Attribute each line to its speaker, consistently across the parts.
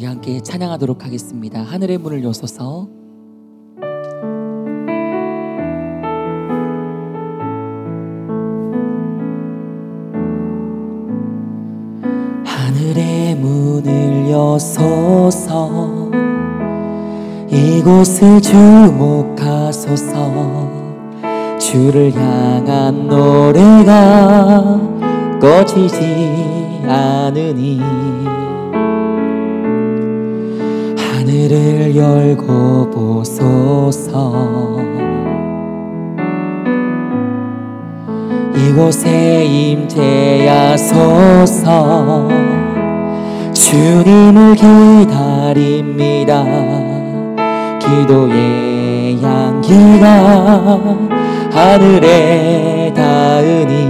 Speaker 1: 우리 함께 찬양하도록 하겠습니다. 하늘의 문을 여소서. 하늘의 문을 여소서. 이곳을 주목하소서. 주를 향한 노래가 꺼지지 않으니 하늘을 열고 보소서. 이곳에 임재하소서. 주님을 기다립니다. 기도의 향기가 하늘에 닿으니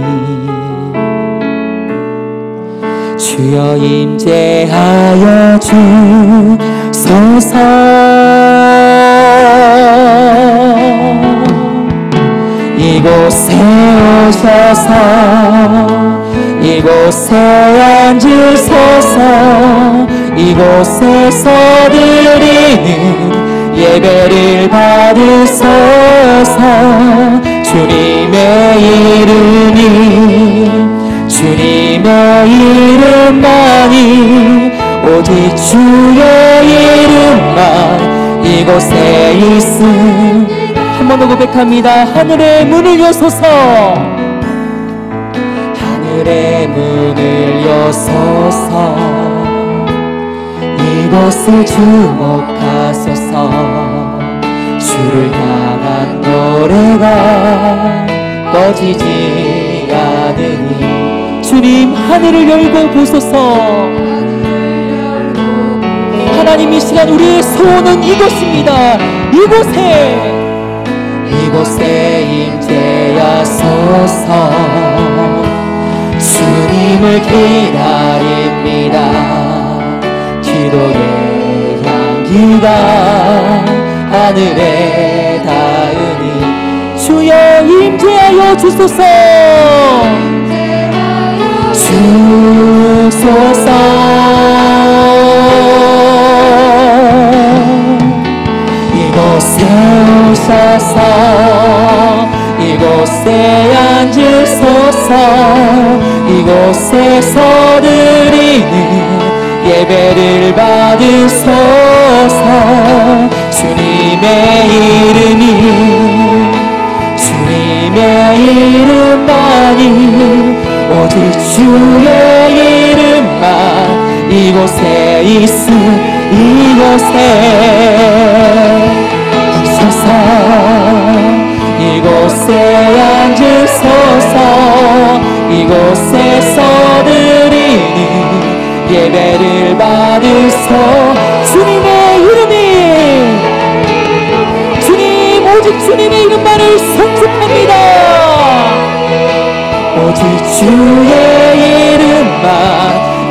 Speaker 1: 주여 임재하여 주소서. 이곳에 오셔서 이곳에 앉으소서. 이곳에서 드리는 예배를 받으소서. 주님의 이름이 주님의 이름만이 오직 주의 이름만 이곳에 있음. 한 번 더 고백합니다. 하늘의 문을 여소서. 하늘의 문을 여소서. 이곳을 주목하소서. 주를 향한 노래가 꺼지지 않으니 주님 하늘을 열고 보소서. 하나님 이 시간 우리의 소원은 이곳입니다. 이곳에 임재하소서. 주님을 기다립니다. 기도의 향기가 하늘에 닿으니 주여 임재하여 주소서. 주소서. 이곳에 오셔서 이곳에 앉으소서. 이곳에서 드리는 예배를 받으소서. 주님의 이름만이 오직 주의 이름만 이곳에 있음. 이곳에 오셔서 이곳에 앉으소서. 이곳에서 드리는 예배를 받으소. 주님의 이름이 주님 오직 주님의 이름만을 송축합니다. 오직 주의 이름만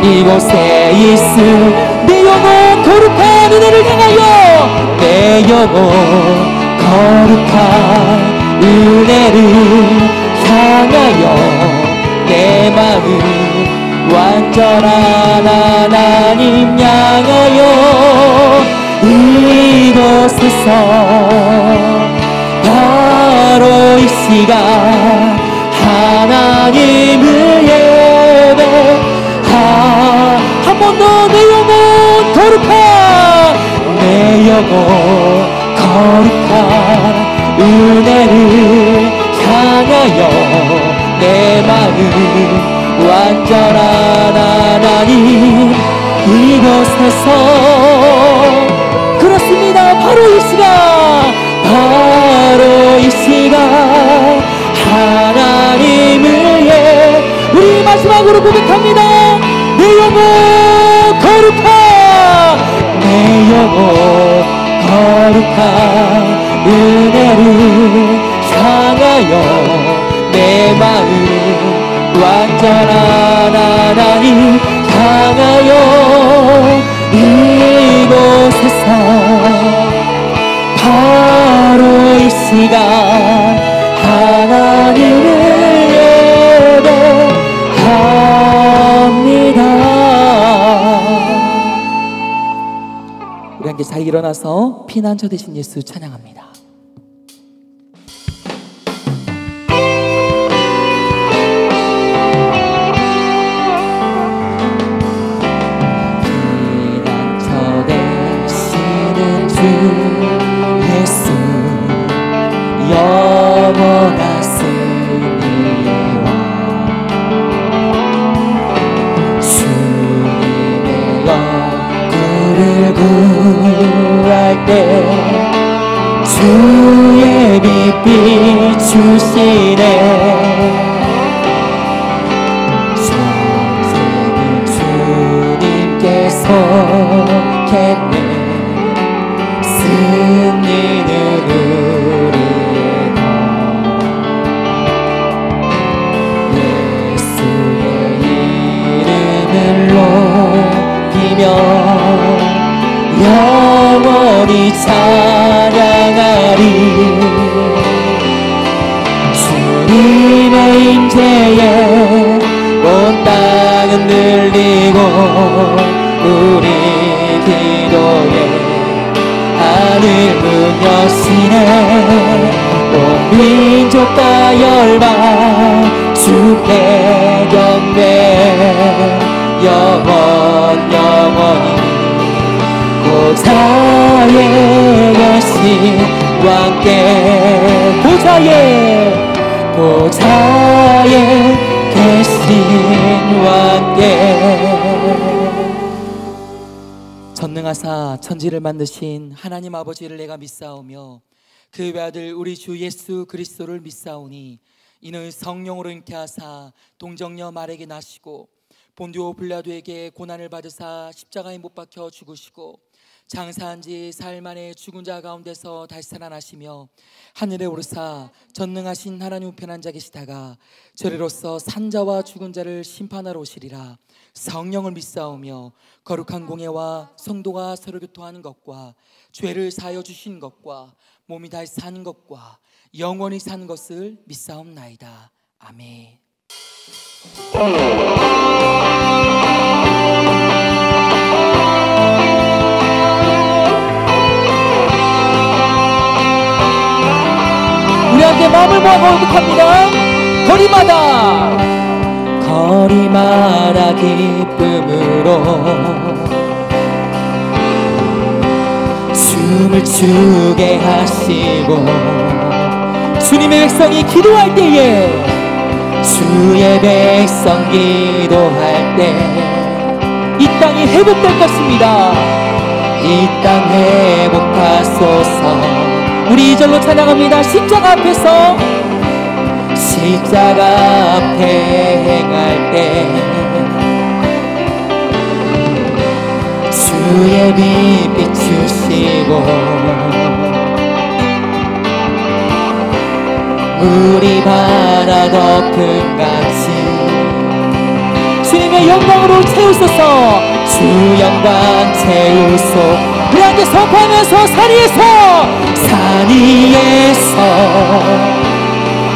Speaker 1: 이곳에 있음. 내 영혼 거룩한 은혜를 향하여 내 영혼 거룩한 은혜를 향하여 내 마음 완전한 하나님 향하여 이곳에서 바로 이 시간 하나님을 예배하. 한 번 더 내 영혼 거룩한 내 영혼 거룩한 은혜를 향하여 내 마음 완전한 하나님 이곳에서. 그렇습니다. 바로 이 시간 하나님을 우리 마지막으로 고백합니다. 내 영혼 거룩한 내 영혼 거룩한 은혜를 향하여 내 마음 완전한 하나님 향하여 이곳에서 바로 이 시간 하나님을 예배합니다. 일어나서 피난처 되신 예수 찬양합니다.
Speaker 2: 피난처 되시는 주 예수 영원하시니와 주님의 영구를 구할 때 주의 빛 비추시네. 전생은 주님께 속했네. 승리는 우리의 것. 예수의 이름을 높이며 영원히 찬양하리. 주님의 임재에 온 땅은 들리고 우리 기도에 하늘 문 여시네. 온 민족과 열방 주께 경배 영원히 보좌에 계신 왕께 보좌에 계신 왕께.
Speaker 1: 전능하사 천지를 만드신 하나님 아버지를 내가 믿사오며 그 외아들 우리 주 예수 그리스도를 믿사오니 이는 성령으로 잉태하사 동정녀 말에게 나시고 본디오 빌라도에게 고난을 받으사 십자가에 못 박혀 죽으시고 장사한 지 사흘 만에 죽은 자 가운데서 다시 살아나시며 하늘에 오르사 전능하신 하나님 우편한 자 계시다가 저리로서 산자와 죽은 자를 심판하러 오시리라. 성령을 믿사오며 거룩한 공예와 성도가 서로 교통하는 것과 죄를 사하여 주신 것과 몸이 다시 사는 것과 영원히 사는 것을 믿사옵나이다. 아멘.
Speaker 2: 우리 함께 마음을 모아 고백합니다. 거리마다 기쁨으로 춤을 추게 하시고
Speaker 1: 주님의 백성이 기도할 때에
Speaker 2: 주의 백성 기도할 때
Speaker 1: 이 땅이 회복될 것입니다.
Speaker 2: 이 땅 회복하소서.
Speaker 1: 우리 2절로 찬양합니다. 십자가 앞에서
Speaker 2: 십자가 앞에 행할 때 주의 빛 비추시고 물이 바다 덮음 같이
Speaker 1: 주님의 영광으로 채우소서.
Speaker 2: 주 영광 채우소.
Speaker 1: 우리 함께 선포하면서 산 위에서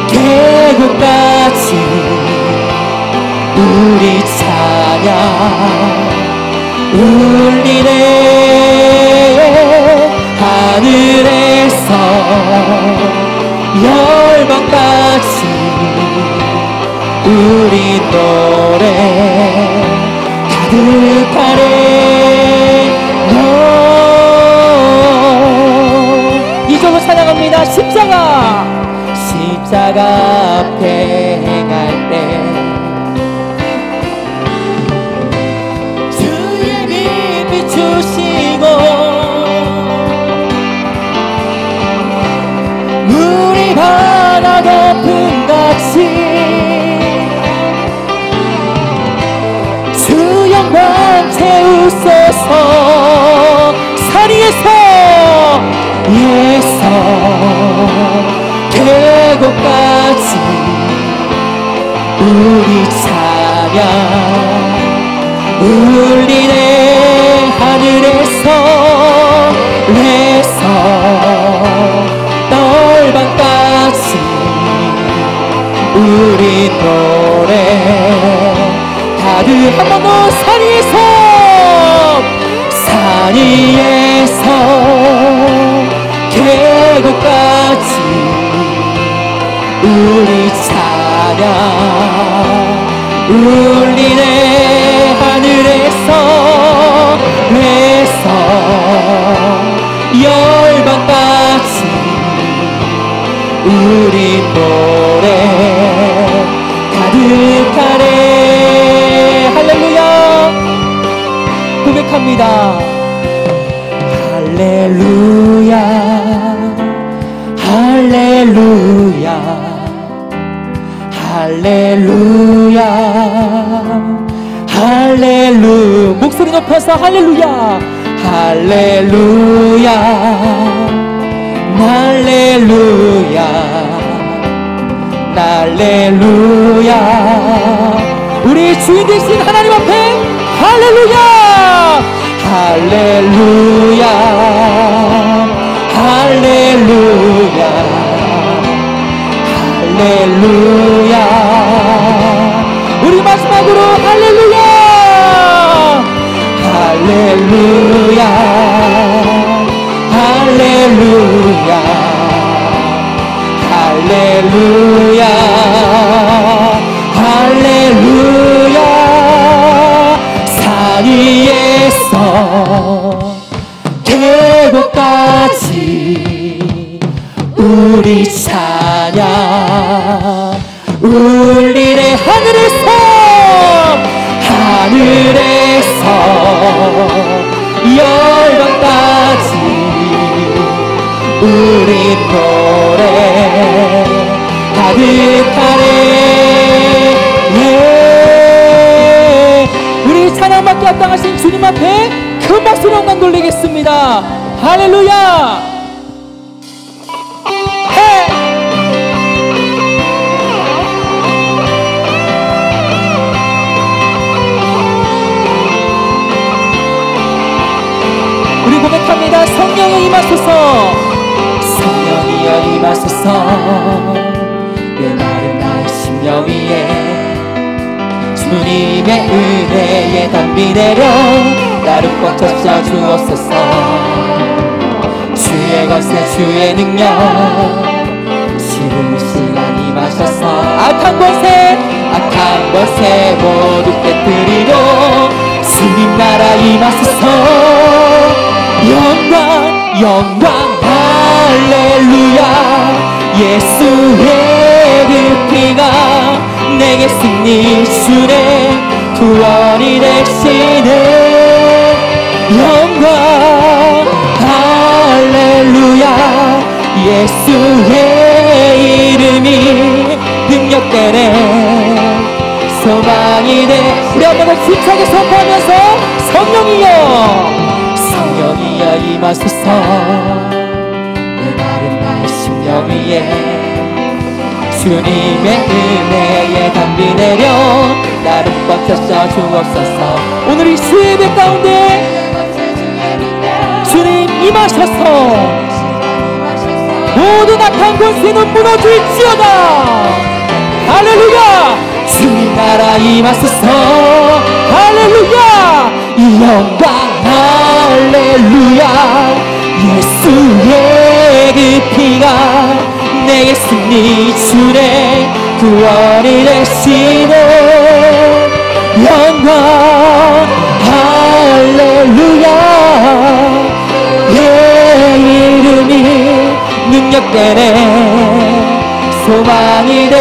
Speaker 2: 계곡까지 우리 찬양 울리네. 하늘에서 열방까지 우리 노래 가득하네.
Speaker 1: 이절로 찬양합니다.
Speaker 2: 십자가 앞에 행할 때 주의 빛 비추시고 물이 바다 덮음 같이 주 영광 채우소서.
Speaker 1: 산 위에서
Speaker 2: 계곡까지 우리 찬양 울리네. 하늘에서 떨방까지 우리 노래 가득. 한 번 더 산 위에서 하늘에서 계곡까지 우리 찬양 울리네. 하늘에서 열방까지 우리 노래 가득하네. 할렐루야 고백합니다. 할렐루야 할렐루야 할렐루야 할렐루야. 목소리 높여서 할렐루야 할렐루야 날렐루야 날렐루야. 우리 주인 되신 하나님 앞에 할렐루야 할렐루야 할렐루야 할렐루야. 우리 마지막으로 할렐루야 할렐루야 할렐루야 할렐루야 할렐루야. 산 위에서 계곡까지 우리 찬양 울리네. 하늘에서 열방까지 우리 노래 가득하네. 우리 찬양받기 합당하신 주님 앞에 큰 박수로 영광 돌리겠습니다. 할렐루야. 우리 고백합니다. 성령이 임하소서. 성령이여 임하소서. 내 마른 나의 심령 위에 주님의 은혜에 담비 내려 나를 꽉 잡아 주옵소서. 주의 권세 주의 능력 지금 이 시간 임하셔서 악한 권세 모두 깨뜨리고 주님 나라 임하소서. 영광 할렐루야. 예수의 그 피가 내게 승리 주네 구원이 되시네. 영광 할렐루야. 예수의 이름이 능력되네 소망이 돼. 우리 한번 힘차게 선포하면서 성령이여 임하소서. 내 마른 나의 심령 위에 주님의 은혜에 담비 내려 나를 꽉 잡아 주옵소서. 오늘 이 예배 가운데 주님 임하셔서 모든 악한 권세는 무너질지어다. 할렐루야. 주님 나라 임하소서. 할렐루야. 영광 할렐루야. 예수의 그 피가 내게 승리 주네 구원이 되시네. 영광 할렐루야. 예 이름이 능력되네 소망이 돼.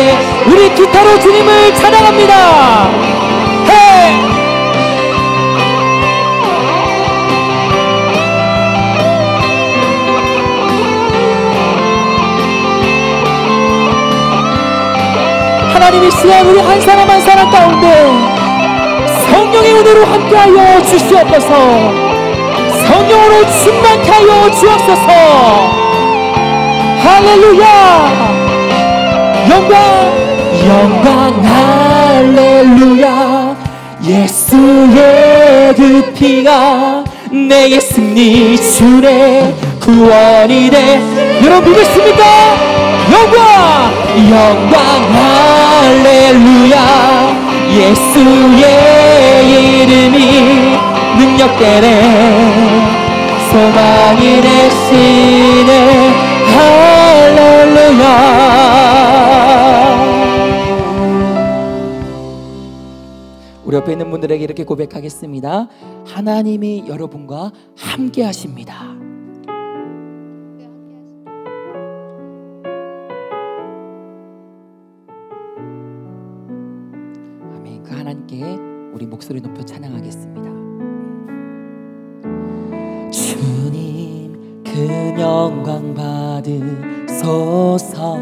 Speaker 2: 우리 기타로 주님을 찬양합니다. 하나님이 시간 우리 한 사람 한 사람 가운데 성령의 은혜로 함께하여 주시옵소서. 성령으로 충만케 하여 주옵소서. 할렐루야. 영광 할렐루야. 예수의 그 피가 내게 승리 주네 구원이 돼. 여러분 믿으십니까? 영광 할렐루야. 예수의 이름이 능력되네 소망이 되시네. 할렐루야.
Speaker 1: 우리 옆에 있는 분들에게 이렇게 고백하겠습니다. 하나님이 여러분과 함께 하십니다. 아멘. 그 하나님께 우리 목소리 높여 찬양하겠습니다. 주님 그 영광 받으소서.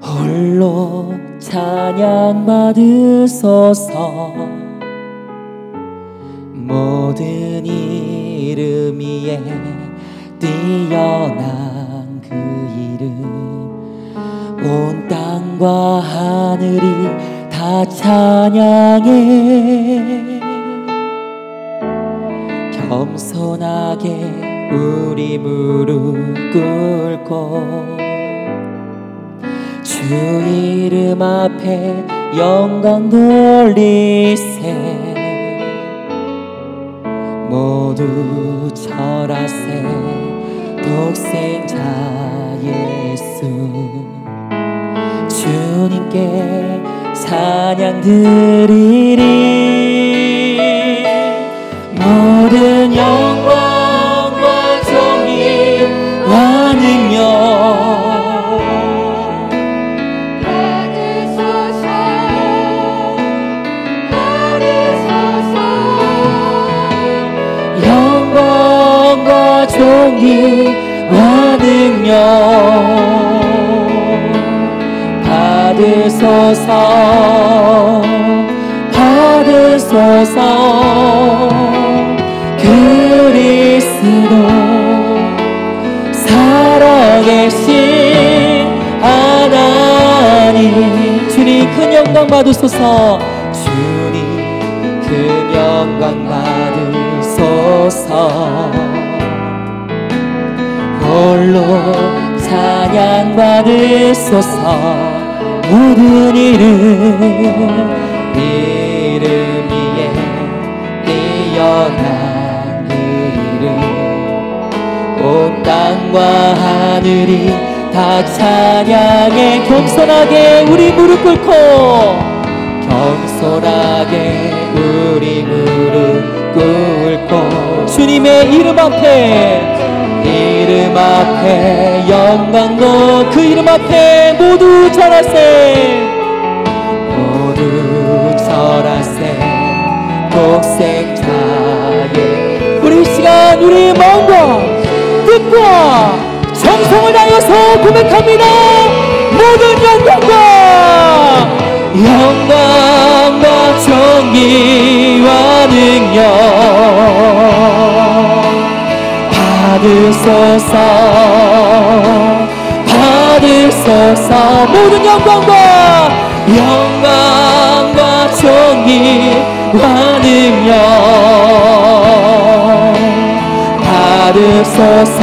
Speaker 1: 홀로 찬양 받으소서. 모든 이름 위에 뛰어난 그 이름, 온 땅과 하늘이 다 찬양해. 겸손하게 우리 무릎 꿇고 주 이름 앞에 영광 돌리세. 모두 절하세. 독생자 예수 주님께 찬양 드리리. 모든 영광과 존귀와 능력 존귀와 능력 받으소서. 받으소서. 그리스도 살아계신 하나님 주님 큰 영광 받으소서. 주님 큰 영광 받으소서. 홀로 찬양 받으소서. 모든 이름 위에 뛰어난 그 이름, 온 땅과 하늘이 다 찬양해. 겸손하게 우리 무릎 꿇고 겸손하게 우리 무릎 꿇고 주님의 이름 앞에 영광도 그 이름 앞에 모두 절하세. 모두 절하세. 독생자의 우리 시간 우리 마음과 뜻과 정성을 다해서 고백합니다. 모든 영광과 존귀와 능력 받으소서. 모든 영광과 존귀와 능력 받으소서.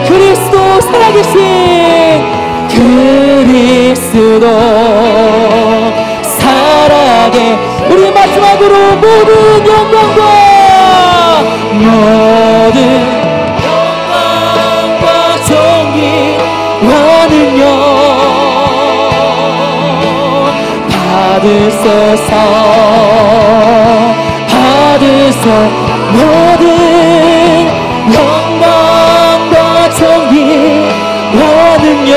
Speaker 1: 그리스도 살아계신 그리스도 살아계. 우리 마지막으로 모든 영광과 존귀와 능력 받으소서. 모든 영광과 존귀와 능력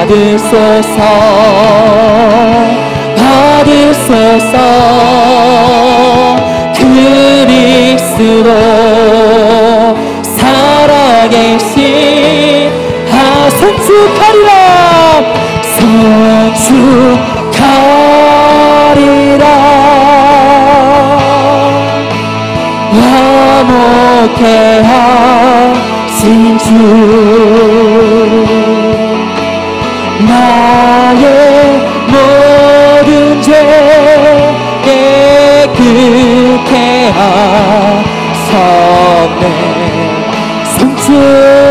Speaker 1: 받으소서. 그리스도 살아계신 송축하리라. 화목해 하신 주 나의 모든 죄 깨끗해 하셨네. 송축하리라.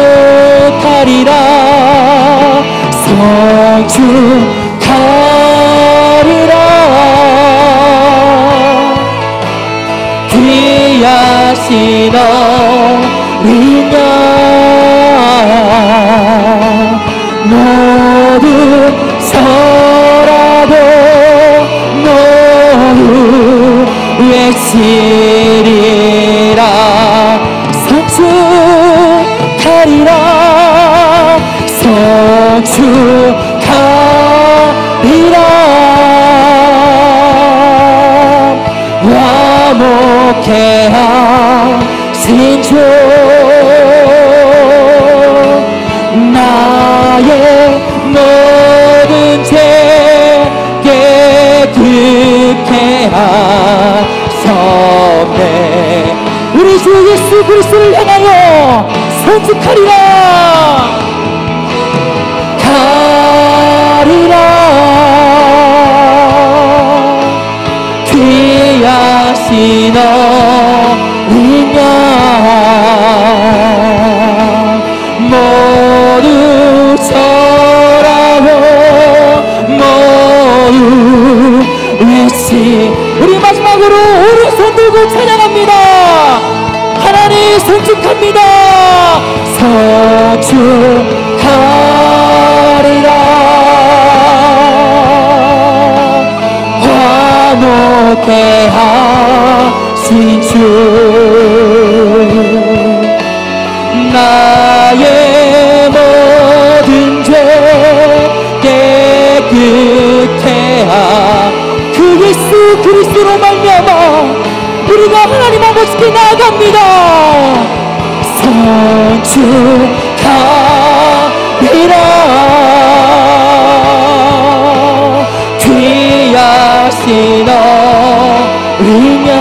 Speaker 1: 송축하리라.
Speaker 2: 귀하신 어린 양 모두 서라고 모두 외치리라 성축하리라 성축하리라 화목해 하신 주 나의 모든 죄 깨끗게 하셨네 우리 주 예수 그리스도를 향하여 성축하리라 가리라 귀하신 어린 양 모두 절하고 모두 외치 우리 마지막으로 오른손 들고 찬양합니다 하나님 성축합니다 성축하리라 화목해 하신 주 나의 모든 죄 깨끗해 그 예수 그리스도로 말미암아 우리가 하나님 아버지께 나아갑니다 성축하리라 귀하신 어린 양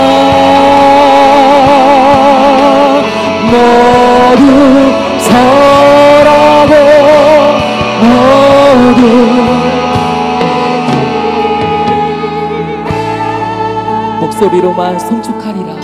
Speaker 2: 모두 절하고 모두 목소리로만 성축하리라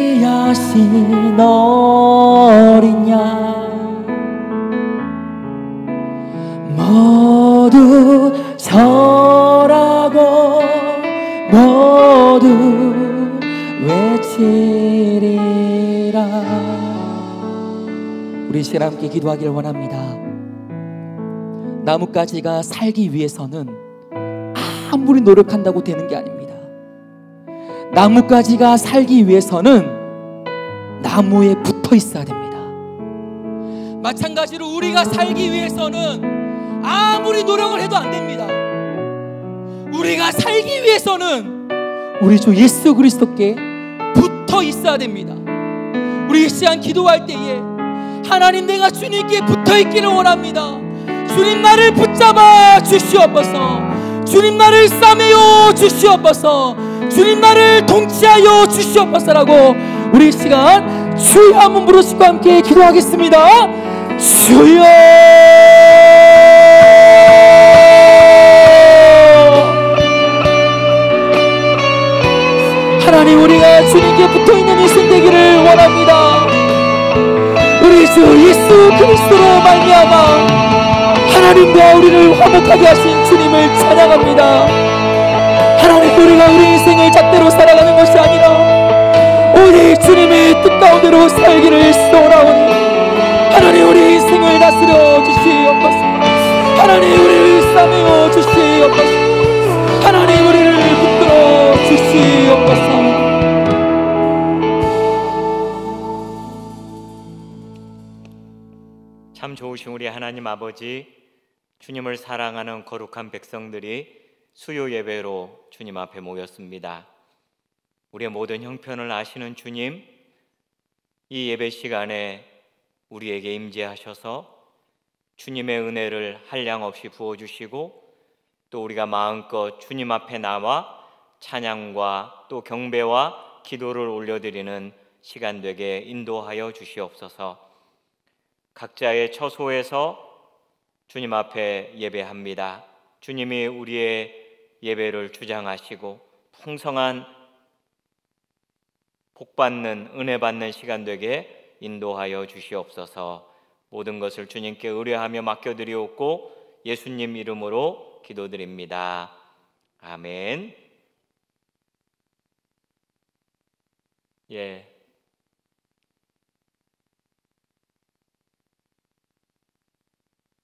Speaker 2: 귀하신 어린 양 모두 절하고 모두 외치리라 우리 시간 함께 기도하기를 원합니다 나뭇가지가 살기 위해서는 아무리 노력한다고 되는 게 아닙니다 나뭇가지가 살기 위해서는 나무에 붙어 있어야 됩니다 마찬가지로 우리가 살기 위해서는 아무리 노력을 해도 안 됩니다 우리가 살기 위해서는 우리 주 예수 그리스도께 붙어 있어야 됩니다 우리 이 시간 기도할 때에 하나님 내가 주님께 붙어 있기를 원합니다 주님 나를 붙잡아 주시옵소서 주님 나를 싸매어 주시옵소서 주님 나를 통치하여 주시옵소서라고 우리 이 시간 주여 한번 부르시고 함께 기도하겠습니다 주여 하나님 우리가 주님께 붙어있는 인생 되기를 원합니다 우리 주 예수 그리스도로 말미암아 하나님과 우리를 화목하게 하신 주님을 찬양합니다 하나님 우리가 우리 인생을 잣대로 살아가는 것이 아니라 오직 주님의 뜻 가운데로 살기를 소원하오니 하나님 우리 인생을 다스려 주시옵소서 하나님 우리를 싸매어 주시옵소서 하나님 우리를 붙들어 주시옵소서
Speaker 3: 참 좋으신 우리 하나님 아버지 주님을 사랑하는 거룩한 백성들이 수요 예배로 주님 앞에 모였습니다. 우리의 모든 형편을 아시는 주님, 이 예배 시간에 우리에게 임재하셔서 주님의 은혜를 한량없이 부어주시고 또 우리가 마음껏 주님 앞에 나와 찬양과 또 경배와 기도를 올려드리는 시간 되게 인도하여 주시옵소서. 각자의 처소에서 주님 앞에 예배합니다. 주님이 우리의 예배를 주장하시고 풍성한 복받는 은혜 받는 시간 되게 인도하여 주시옵소서. 모든 것을 주님께 의뢰하며 맡겨드리옵고 예수님 이름으로 기도드립니다. 아멘. 예.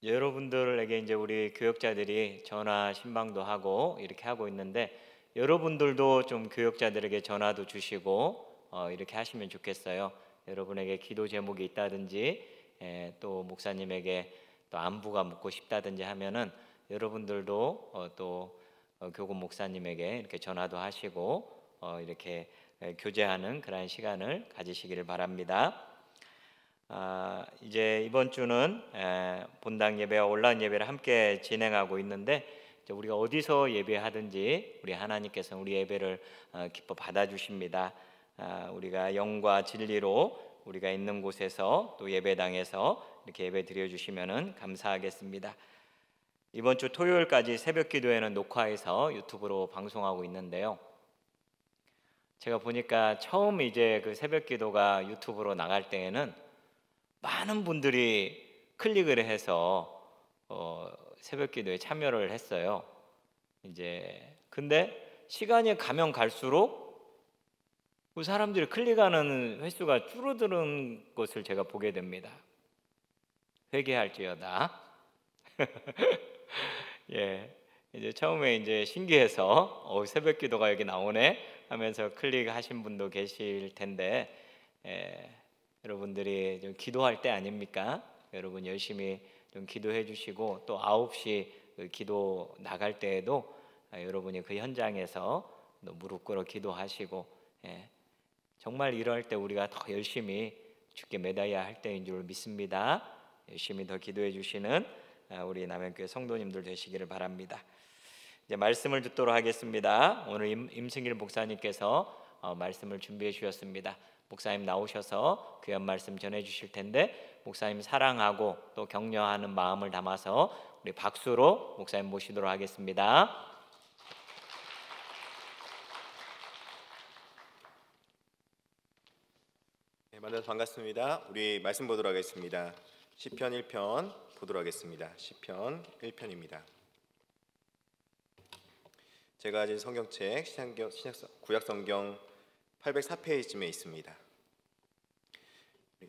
Speaker 3: 여러분들에게 이제 우리 교역자들이 전화 신방도 하고 이렇게 하고 있는데 여러분들도 좀 교역자들에게 전화도 주시고 이렇게 하시면 좋겠어요. 여러분에게 기도 제목이 있다든지 또 목사님에게 또 안부가 묻고 싶다든지 하면은 여러분들도 또 교구 목사님에게 이렇게 전화도 하시고 이렇게 교제하는 그런 시간을 가지시기를 바랍니다. 이제 이번 주는 본당 예배와 온라인 예배를 함께 진행하고 있는데 우리가 어디서 예배하든지 우리 하나님께서 우리 예배를 기뻐 받아주십니다. 우리가 영과 진리로 우리가 있는 곳에서 또 예배당에서 이렇게 예배 드려주시면 감사하겠습니다. 이번 주 토요일까지 새벽 기도회는 녹화해서 유튜브로 방송하고 있는데요. 제가 보니까 처음 이제 그 새벽 기도가 유튜브로 나갈 때에는 많은 분들이 클릭을 해서 새벽 기도에 참여를 했어요. 이제 근데 시간이 가면 갈수록 그 사람들이 클릭하는 횟수가 줄어드는 것을 제가 보게 됩니다. 회개할지어다. 예, 이제 처음에 이제 신기해서 새벽 기도가 여기 나오네 하면서 클릭하신 분도 계실 텐데 여러분들이 좀 기도할 때 아닙니까? 여러분 열심히 좀 기도해 주시고 또 9시 그 기도 나갈 때에도 여러분이 그 현장에서 무릎 꿇어 기도하시고 정말 이럴 때 우리가 더 열심히 주께 매달려야 할 때인 줄 믿습니다. 열심히 더 기도해 주시는 우리 남양교회 성도님들 되시기를 바랍니다. 이제 말씀을 듣도록 하겠습니다. 오늘 임승길 목사님께서 말씀을 준비해 주셨습니다. 목사님 나오셔서 귀한 말씀 전해 주실 텐데 목사님 사랑하고 또 격려하는 마음을 담아서 우리 박수로 목사님 모시도록 하겠습니다.
Speaker 4: 네, 만나서 반갑습니다. 우리 말씀 보도록 하겠습니다. 시편 1편 보도록 하겠습니다. 시편 1편입니다. 제가 가진 성경책 구약성경 804페이지쯤에 있습니다.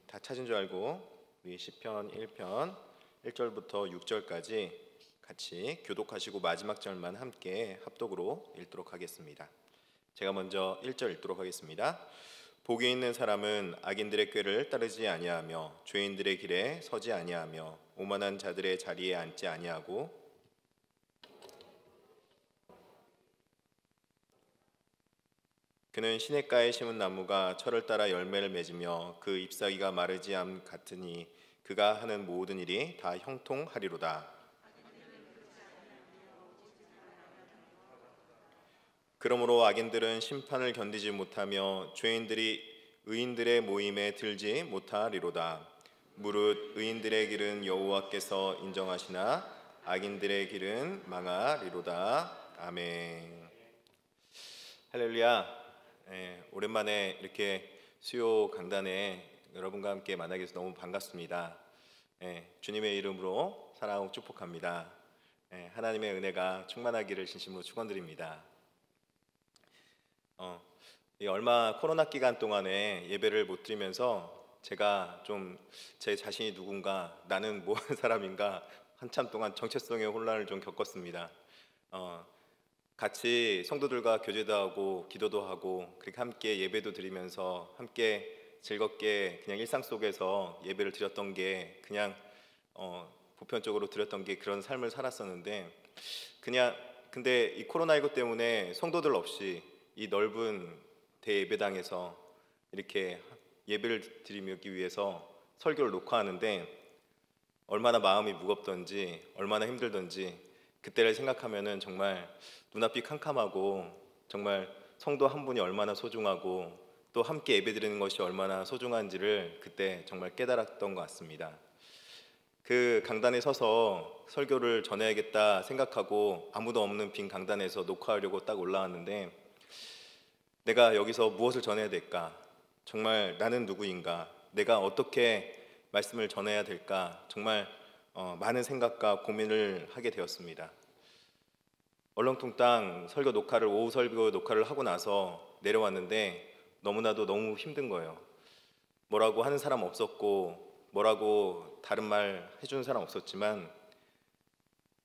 Speaker 4: 다 찾은 줄 알고 우리 시편 1편 1절부터 6절까지 같이 교독하시고 마지막 절만 함께 합독으로 읽도록 하겠습니다. 제가 먼저 1절 읽도록 하겠습니다. 복이 있는 사람은 악인들의 꾀를 따르지 아니하며 죄인들의 길에 서지 아니하며 오만한 자들의 자리에 앉지 아니하고 그는 시냇가에 심은 나무가 철을 따라 열매를 맺으며 그 잎사귀가 마르지 않 같으니 그가 하는 모든 일이 다 형통하리로다. 그러므로 악인들은 심판을 견디지 못하며 죄인들이 의인들의 모임에 들지 못하리로다. 무릇 의인들의 길은 여호와께서 인정하시나 악인들의 길은 망하리로다. 아멘. 할렐루야. 오랜만에 이렇게 수요 강단에 여러분과 함께 만나게 돼서 너무 반갑습니다. 주님의 이름으로 사랑하고 축복합니다. 하나님의 은혜가 충만하기를 진심으로 축원드립니다. 얼마 코로나 기간 동안에 예배를 못 드리면서 제가 좀 제 자신이 누군가, 나는 뭐 하는 사람인가 한참 동안 정체성의 혼란을 좀 겪었습니다. 같이 성도들과 교제도 하고 기도도 하고 그렇게 함께 예배도 드리면서 함께 즐겁게 그냥 일상 속에서 예배를 드렸던 게 그냥 보편적으로 드렸던 게 그런 삶을 살았었는데 근데 이 코로나19 때문에 성도들 없이 이 넓은 대예배당에서 이렇게 예배를 드리기 위해서 설교를 녹화하는데 얼마나 마음이 무겁던지 얼마나 힘들던지 그때를 생각하면은 정말 눈앞이 캄캄하고 정말 성도 한 분이 얼마나 소중하고 또 함께 예배드리는 것이 얼마나 소중한지를 그때 정말 깨달았던 것 같습니다. 그 강단에 서서 설교를 전해야겠다 생각하고 아무도 없는 빈 강단에서 녹화하려고 딱 올라왔는데 내가 여기서 무엇을 전해야 될까? 정말 나는 누구인가? 내가 어떻게 말씀을 전해야 될까? 정말 많은 생각과 고민을 하게 되었습니다. 얼렁뚱땅 설교 녹화를 오후 설교 녹화를 하고 나서 내려왔는데 너무나도 너무 힘든 거예요. 뭐라고 하는 사람 없었고 뭐라고 다른 말 해주는 사람 없었지만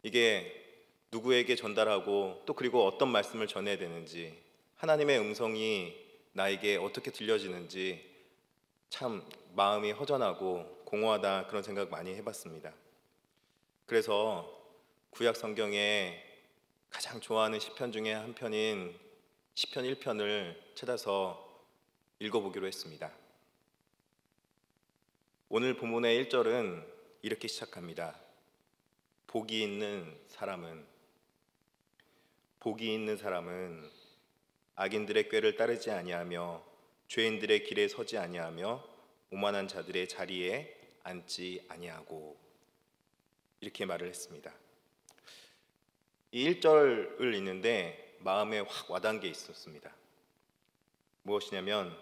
Speaker 4: 이게 누구에게 전달하고 또 그리고 어떤 말씀을 전해야 되는지 하나님의 음성이 나에게 어떻게 들려지는지 참 마음이 허전하고 공허하다 그런 생각 많이 해봤습니다. 그래서 구약 성경에 가장 좋아하는 시편 중에 한 편인 시편 1편을 찾아서 읽어보기로 했습니다. 오늘 본문의 1절은 이렇게 시작합니다. 복이 있는 사람은 악인들의 꾀를 따르지 아니하며 죄인들의 길에 서지 아니하며 오만한 자들의 자리에 앉지 아니하고 이렇게 말을 했습니다. 이 1절을 읽는데 마음에 확 와닿은 게 있었습니다. 무엇이냐면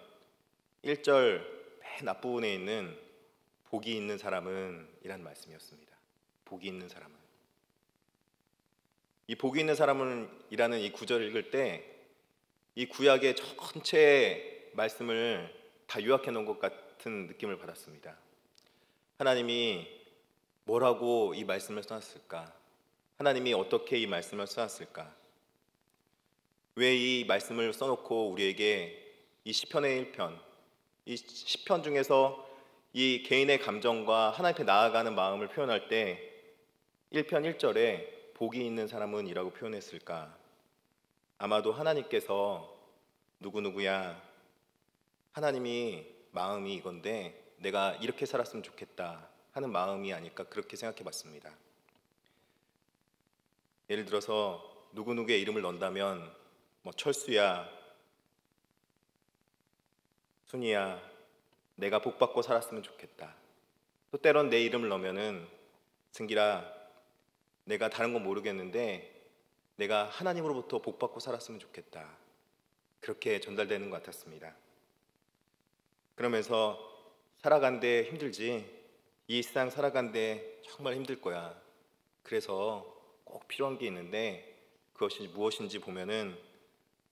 Speaker 4: 1절 맨 앞부분에 있는 복이 있는 사람은 이란 말씀이었습니다. 복이 있는 사람은. 이 복이 있는 사람은 이라는 이 구절을 읽을 때 이 구약의 전체 말씀을 다 요약해 놓은 것 같은 느낌을 받았습니다. 하나님이 뭐라고 이 말씀을 써놨을까? 하나님이 어떻게 이 말씀을 써놨을까? 왜 이 말씀을 써놓고 우리에게 이 시편의 1편, 이 시편 중에서 이 개인의 감정과 하나님 앞에 나아가는 마음을 표현할 때 1편 1절에 복이 있는 사람은 이라고 표현했을까? 아마도 하나님께서 누구누구야 하나님이 마음이 이건데 내가 이렇게 살았으면 좋겠다 하는 마음이 아닐까 그렇게 생각해 봤습니다. 예를 들어서 누구누구의 이름을 넣는다면 뭐 철수야, 순이야, 내가 복받고 살았으면 좋겠다. 또 때론 내 이름을 넣으면은 승기라, 내가 다른 건 모르겠는데 내가 하나님으로부터 복받고 살았으면 좋겠다. 그렇게 전달되는 것 같았습니다. 그러면서 살아간데 힘들지? 이 세상 살아간데 정말 힘들 거야. 그래서 꼭 필요한 게 있는데 그것이 무엇인지 보면은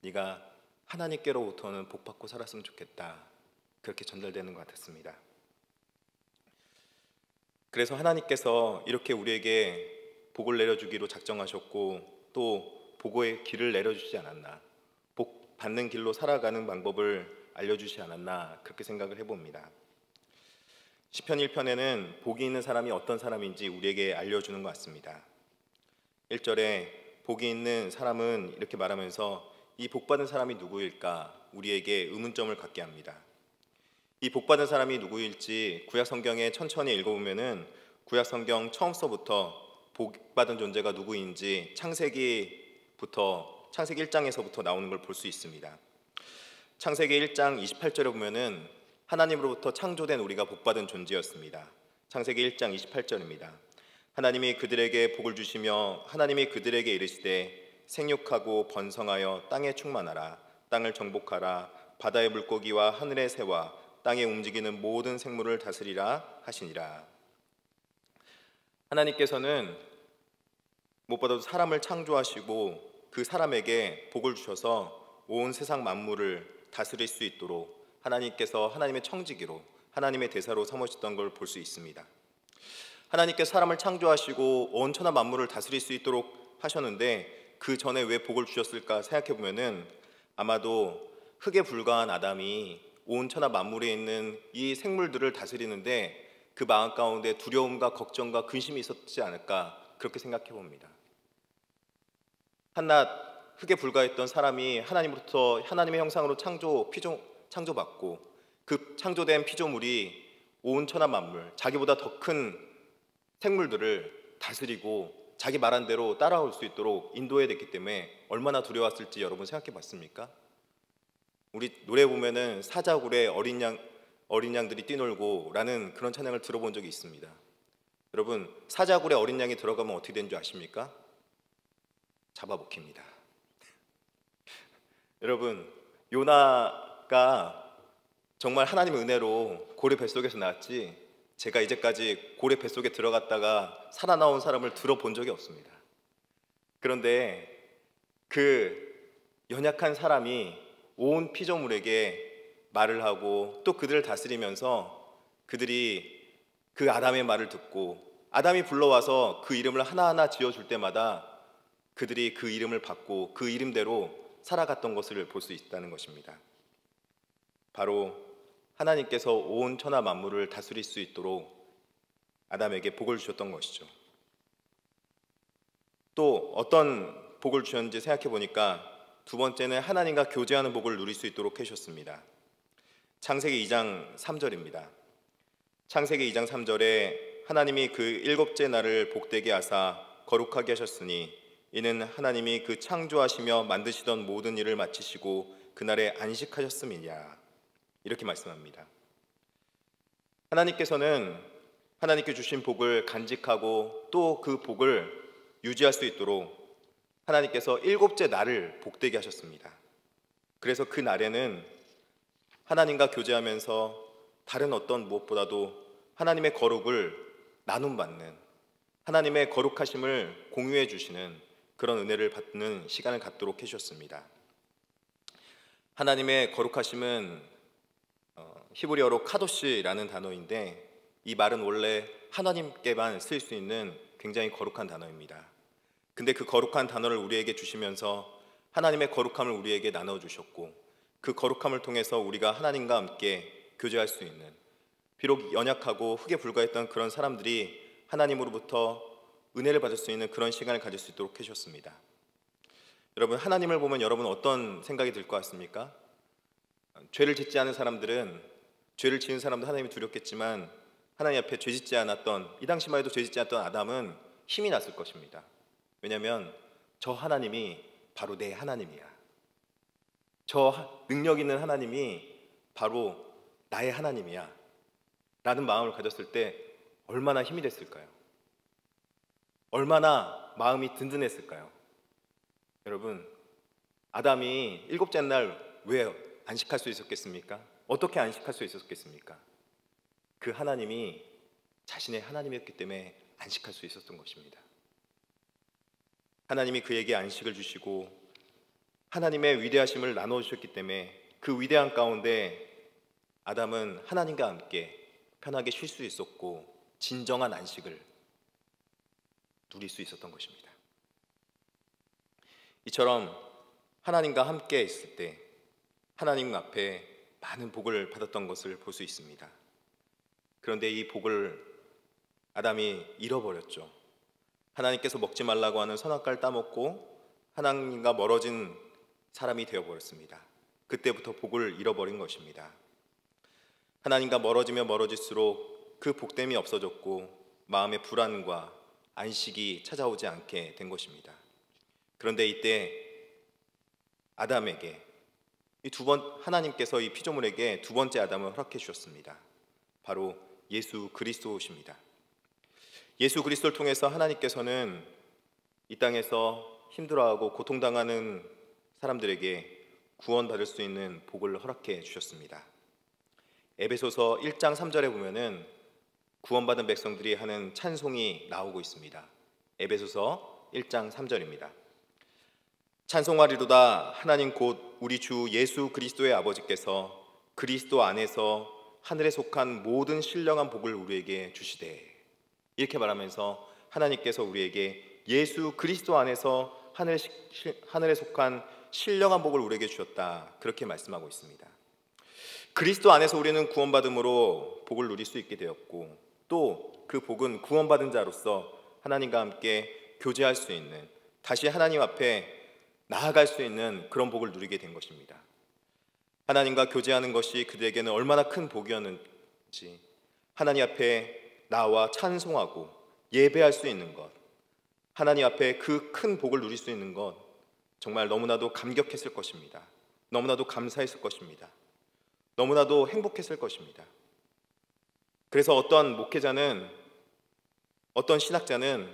Speaker 4: 네가 하나님께로부터는 복받고 살았으면 좋겠다. 그렇게 전달되는 것 같았습니다. 그래서 하나님께서 이렇게 우리에게 복을 내려주기로 작정하셨고 또 복의 길을 내려주지 않았나, 복 받는 길로 살아가는 방법을 알려주지 않았나 그렇게 생각을 해봅니다. 시편 1편에는 복이 있는 사람이 어떤 사람인지 우리에게 알려주는 것 같습니다. 1절에 복이 있는 사람은 이렇게 말하면서 이 복받은 사람이 누구일까 우리에게 의문점을 갖게 합니다. 이 복받은 사람이 누구일지 구약 성경에 천천히 읽어보면은 구약 성경 처음서부터 복받은 존재가 누구인지 창세기 1장에서부터 나오는 걸 볼 수 있습니다. 창세기 1장 28절에 보면은 하나님으로부터 창조된 우리가 복받은 존재였습니다. 창세기 1장 28절입니다. 하나님이 그들에게 복을 주시며 하나님이 그들에게 이르시되 생육하고 번성하여 땅에 충만하라. 땅을 정복하라. 바다의 물고기와 하늘의 새와 땅에 움직이는 모든 생물을 다스리라 하시니라. 하나님께서는 무엇보다도 사람을 창조하시고 그 사람에게 복을 주셔서 온 세상 만물을 다스릴 수 있도록 하나님께서 하나님의 청지기로 하나님의 대사로 삼으셨던 걸 볼 수 있습니다. 하나님께서 사람을 창조하시고 온 천하 만물을 다스릴 수 있도록 하셨는데 그 전에 왜 복을 주셨을까 생각해 보면은 아마도 흙에 불과한 아담이 온 천하 만물에 있는 이 생물들을 다스리는데 그 마음 가운데 두려움과 걱정과 근심이 있었지 않을까 그렇게 생각해 봅니다. 한낱 흙에 불과했던 사람이 하나님으로부터 하나님의 형상으로 창조받고 그 창조된 피조물이 온 천하 만물, 자기보다 더 큰 생물들을 다스리고 자기 말한 대로 따라올 수 있도록 인도해야 됐기 때문에 얼마나 두려웠을지 여러분 생각해 봤습니까? 우리 노래 보면은 사자굴에 어린 양들이 뛰놀고 라는 그런 찬양을 들어본 적이 있습니다. 여러분, 사자굴에 어린 양이 들어가면 어떻게 되는 줄 아십니까? 잡아먹힙니다. 여러분, 요나가 정말 하나님의 은혜로 고래 뱃속에서 나왔지, 제가 이제까지 고래 뱃속에 들어갔다가 살아나온 사람을 들어본 적이 없습니다. 그런데 그 연약한 사람이 온 피조물에게 말을 하고 또 그들을 다스리면서 그들이 그 아담의 말을 듣고 아담이 불러와서 그 이름을 하나하나 지어줄 때마다 그들이 그 이름을 받고 그 이름대로 살아갔던 것을 볼 수 있다는 것입니다. 바로 하나님께서 온 천하 만물을 다스릴 수 있도록 아담에게 복을 주셨던 것이죠. 또 어떤 복을 주셨는지 생각해 보니까 두 번째는 하나님과 교제하는 복을 누릴 수 있도록 해주셨습니다. 창세기 2장 3절입니다. 창세기 2장 3절에 하나님이 그 일곱째 날을 복되게 하사 거룩하게 하셨으니 이는 하나님이 그 창조하시며 만드시던 모든 일을 마치시고 그날에 안식하셨음이냐, 이렇게 말씀합니다. 하나님께서는 하나님께 주신 복을 간직하고 또 그 복을 유지할 수 있도록 하나님께서 일곱째 날을 복되게 하셨습니다. 그래서 그 날에는 하나님과 교제하면서 다른 어떤 무엇보다도 하나님의 거룩을 나눔받는, 하나님의 거룩하심을 공유해 주시는 그런 은혜를 받는 시간을 갖도록 해주셨습니다. 하나님의 거룩하심은 히브리어로 카도시라는 단어인데 이 말은 원래 하나님께만 쓸 수 있는 굉장히 거룩한 단어입니다. 근데 그 거룩한 단어를 우리에게 주시면서 하나님의 거룩함을 우리에게 나눠주셨고 그 거룩함을 통해서 우리가 하나님과 함께 교제할 수 있는, 비록 연약하고 흙에 불과했던 그런 사람들이 하나님으로부터 은혜를 받을 수 있는 그런 시간을 가질 수 있도록 해주셨습니다. 여러분, 하나님을 보면 여러분 어떤 생각이 들 것 같습니까? 죄를 짓지 않은 사람들은, 죄를 지은 사람도 하나님이 두렵겠지만 하나님 앞에 죄 짓지 않았던, 이 당시만 해도 죄 짓지 않았던 아담은 힘이 났을 것입니다. 왜냐하면 저 하나님이 바로 내 하나님이야, 저 능력 있는 하나님이 바로 나의 하나님이야 라는 마음을 가졌을 때 얼마나 힘이 됐을까요? 얼마나 마음이 든든했을까요? 여러분, 아담이 일곱째 날 왜 안식할 수 있었겠습니까? 어떻게 안식할 수 있었겠습니까? 그 하나님이 자신의 하나님이었기 때문에 안식할 수 있었던 것입니다. 하나님이 그에게 안식을 주시고 하나님의 위대하심을 나눠주셨기 때문에 그 위대한 가운데 아담은 하나님과 함께 편하게 쉴 수 있었고 진정한 안식을 누릴 수 있었던 것입니다. 이처럼 하나님과 함께 있을 때 하나님 앞에 많은 복을 받았던 것을 볼 수 있습니다. 그런데 이 복을 아담이 잃어버렸죠. 하나님께서 먹지 말라고 하는 선악과를 따먹고 하나님과 멀어진 사람이 되어버렸습니다. 그때부터 복을 잃어버린 것입니다. 하나님과 멀어지면 멀어질수록 그 복됨이 없어졌고 마음의 불안과 안식이 찾아오지 않게 된 것입니다. 그런데 이때 아담에게 하나님께서 이 피조물에게 두 번째 아담을 허락해 주셨습니다. 바로 예수 그리스도십니다. 예수 그리스도를 통해서 하나님께서는 이 땅에서 힘들어하고 고통당하는 사람들에게 구원받을 수 있는 복을 허락해 주셨습니다. 에베소서 1장 3절에 보면은 구원받은 백성들이 하는 찬송이 나오고 있습니다. 에베소서 1장 3절입니다. 찬송하리로다 하나님 곧 우리 주 예수 그리스도의 아버지께서 그리스도 안에서 하늘에 속한 모든 신령한 복을 우리에게 주시되, 이렇게 말하면서 하나님께서 우리에게 예수 그리스도 안에서 하늘에 속한 신령한 복을 우리에게 주셨다, 그렇게 말씀하고 있습니다. 그리스도 안에서 우리는 구원받음으로 복을 누릴 수 있게 되었고 또 그 복은 구원받은 자로서 하나님과 함께 교제할 수 있는, 다시 하나님 앞에 나아갈 수 있는 그런 복을 누리게 된 것입니다. 하나님과 교제하는 것이 그들에게는 얼마나 큰 복이었는지 하나님 앞에 나와 찬송하고 예배할 수 있는 것, 하나님 앞에 그 큰 복을 누릴 수 있는 것, 정말 너무나도 감격했을 것입니다. 너무나도 감사했을 것입니다. 너무나도 행복했을 것입니다. 그래서 어떤 목회자는, 어떤 신학자는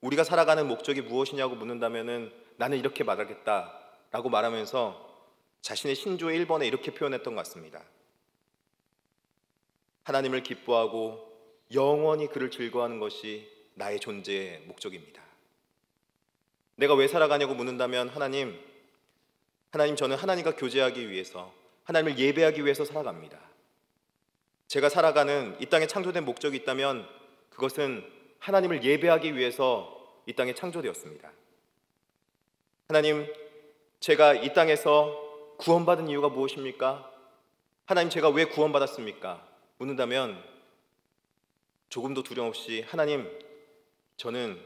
Speaker 4: 우리가 살아가는 목적이 무엇이냐고 묻는다면은 나는 이렇게 말하겠다라고 말하면서 자신의 신조의 1번에 이렇게 표현했던 것 같습니다. 하나님을 기뻐하고 영원히 그를 즐거워하는 것이 나의 존재의 목적입니다. 내가 왜 살아가냐고 묻는다면 하나님, 저는 하나님과 교제하기 위해서, 하나님을 예배하기 위해서 살아갑니다. 제가 살아가는 이 땅에 창조된 목적이 있다면 그것은 하나님을 예배하기 위해서 이 땅에 창조되었습니다. 하나님, 제가 이 땅에서 구원받은 이유가 무엇입니까? 하나님, 제가 왜 구원받았습니까? 묻는다면 조금도 두려움 없이 하나님, 저는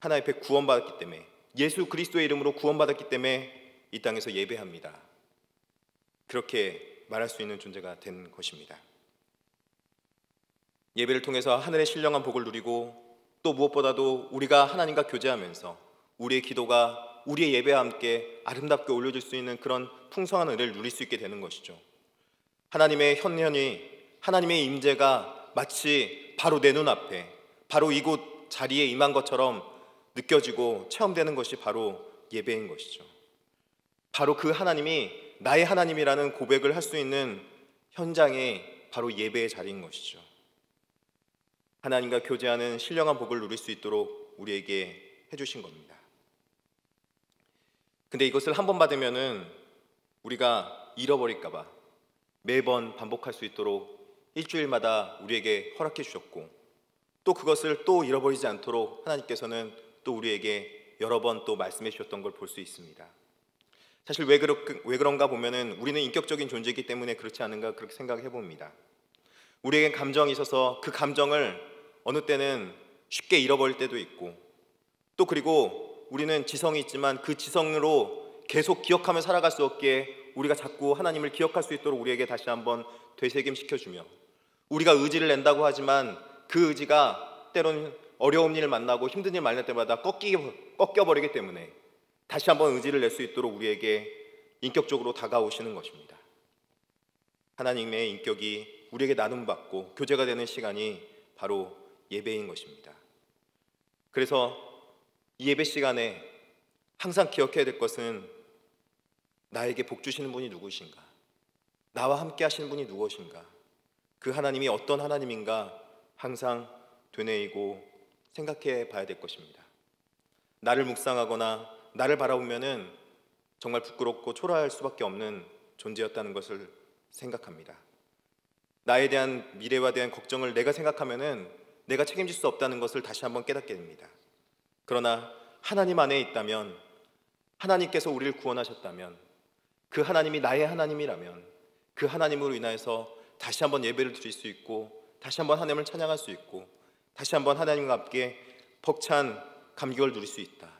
Speaker 4: 하나님 앞에 구원받았기 때문에, 예수 그리스도의 이름으로 구원받았기 때문에 이 땅에서 예배합니다. 그렇게 말할 수 있는 존재가 된 것입니다. 예배를 통해서 하늘의 신령한 복을 누리고, 또 무엇보다도 우리가 하나님과 교제하면서 우리의 기도가 우리의 예배와 함께 아름답게 올려질 수 있는 그런 풍성한 은혜를 누릴 수 있게 되는 것이죠. 하나님의 현현이, 하나님의 임재가 마치 바로 내 눈앞에, 바로 이곳 자리에 임한 것처럼 느껴지고 체험되는 것이 바로 예배인 것이죠. 바로 그 하나님이 나의 하나님이라는 고백을 할 수 있는 현장이 바로 예배의 자리인 것이죠. 하나님과 교제하는 신령한 복을 누릴 수 있도록 우리에게 해주신 겁니다. 근데 이것을 한 번 받으면은 우리가 잃어버릴까 봐 매번 반복할 수 있도록 일주일마다 우리에게 허락해 주셨고, 또 그것을 또 잃어버리지 않도록 하나님께서는 또 우리에게 여러 번 또 말씀해 주셨던 걸 볼 수 있습니다. 사실 왜 그런가 보면은 우리는 인격적인 존재이기 때문에 그렇지 않은가 그렇게 생각해 봅니다. 우리에겐 감정이 있어서 그 감정을 어느 때는 쉽게 잃어버릴 때도 있고, 또 그리고 우리는 지성이 있지만 그 지성으로 계속 기억하며 살아갈 수 없기에 우리가 자꾸 하나님을 기억할 수 있도록 우리에게 다시 한번 되새김시켜주며, 우리가 의지를 낸다고 하지만 그 의지가 때로는 어려운 일을 만나고 힘든 일 만날 때마다 꺾여버리기 때문에 다시 한번 의지를 낼 수 있도록 우리에게 인격적으로 다가오시는 것입니다. 하나님의 인격이 우리에게 나눔받고 교제가 되는 시간이 바로 예배인 것입니다. 그래서 이 예배 시간에 항상 기억해야 될 것은 나에게 복 주시는 분이 누구신가? 나와 함께 하시는 분이 누구신가? 그 하나님이 어떤 하나님인가 항상 되뇌이고 생각해 봐야 될 것입니다. 나를 묵상하거나 나를 바라보면은 정말 부끄럽고 초라할 수밖에 없는 존재였다는 것을 생각합니다. 나에 대한 미래에 대한 걱정을 내가 생각하면은 내가 책임질 수 없다는 것을 다시 한번 깨닫게 됩니다. 그러나 하나님 안에 있다면, 하나님께서 우리를 구원하셨다면, 그 하나님이 나의 하나님이라면 그 하나님으로 인하여서 다시 한번 예배를 드릴 수 있고, 다시 한번 하나님을 찬양할 수 있고, 다시 한번 하나님과 함께 벅찬 감격을 누릴 수 있다.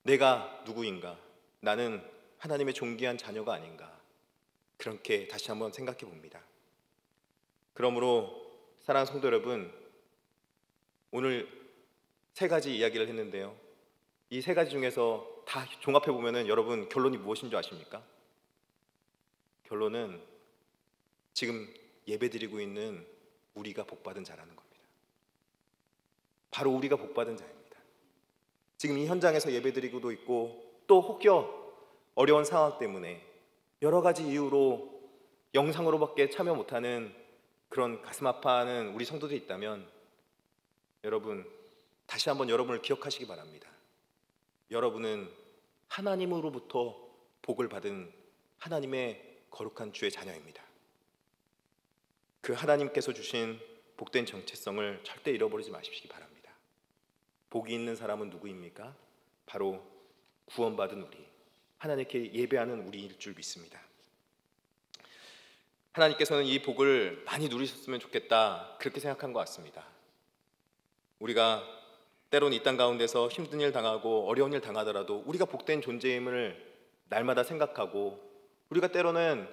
Speaker 4: 내가 누구인가? 나는 하나님의 존귀한 자녀가 아닌가? 그렇게 다시 한번 생각해 봅니다. 그러므로 사랑하는 성도 여러분, 오늘 세 가지 이야기를 했는데요, 이 세 가지 중에서 다 종합해 보면은 여러분 결론이 무엇인 줄 아십니까? 결론은 지금 예배드리고 있는 우리가 복받은 자라는 겁니다. 바로 우리가 복받은 자입니다. 지금 이 현장에서 예배드리고도 있고, 또 혹여 어려운 상황 때문에 여러 가지 이유로 영상으로밖에 참여 못하는 그런 가슴 아파하는 우리 성도들이 있다면, 여러분 다시 한번 여러분을 기억하시기 바랍니다. 여러분은 하나님으로부터 복을 받은 하나님의 거룩한 주의 자녀입니다. 그 하나님께서 주신 복된 정체성을 절대 잃어버리지 마시기 바랍니다. 복이 있는 사람은 누구입니까? 바로 구원받은 우리, 하나님께 예배하는 우리일 줄 믿습니다. 하나님께서는 이 복을 많이 누리셨으면 좋겠다, 그렇게 생각한 것 같습니다. 우리가 때론 이 땅 가운데서 힘든 일 당하고 어려운 일 당하더라도 우리가 복된 존재임을 날마다 생각하고, 우리가 때로는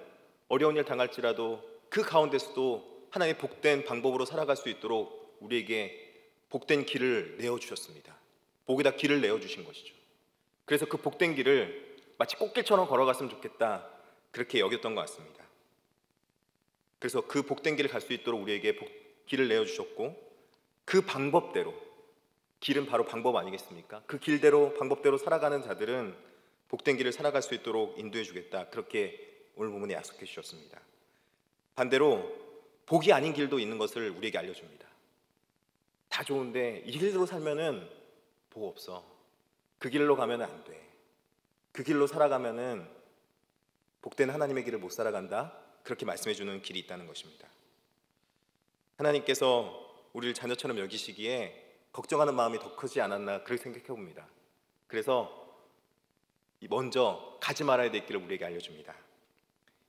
Speaker 4: 어려운 일 당할지라도 그 가운데서도 하나님의 복된 방법으로 살아갈 수 있도록 우리에게 복된 길을 내어주셨습니다. 복에다 길을 내어주신 것이죠. 그래서 그 복된 길을 마치 꽃길처럼 걸어갔으면 좋겠다, 그렇게 여겼던 것 같습니다. 그래서 그 복된 길을 갈 수 있도록 우리에게 길을 내어주셨고, 그 방법대로, 길은 바로 방법 아니겠습니까? 그 길대로, 방법대로 살아가는 자들은 복된 길을 살아갈 수 있도록 인도해 주겠다, 그렇게 오늘 본문에 약속해 주셨습니다. 반대로 복이 아닌 길도 있는 것을 우리에게 알려줍니다. 다 좋은데 이 길로 살면은 복 없어, 그 길로 가면 안 돼, 그 길로 살아가면은 복된 하나님의 길을 못 살아간다, 그렇게 말씀해 주는 길이 있다는 것입니다. 하나님께서 우리를 자녀처럼 여기시기에 걱정하는 마음이 더 크지 않았나, 그렇게 생각해 봅니다. 그래서 먼저 가지 말아야 될 길을 우리에게 알려줍니다.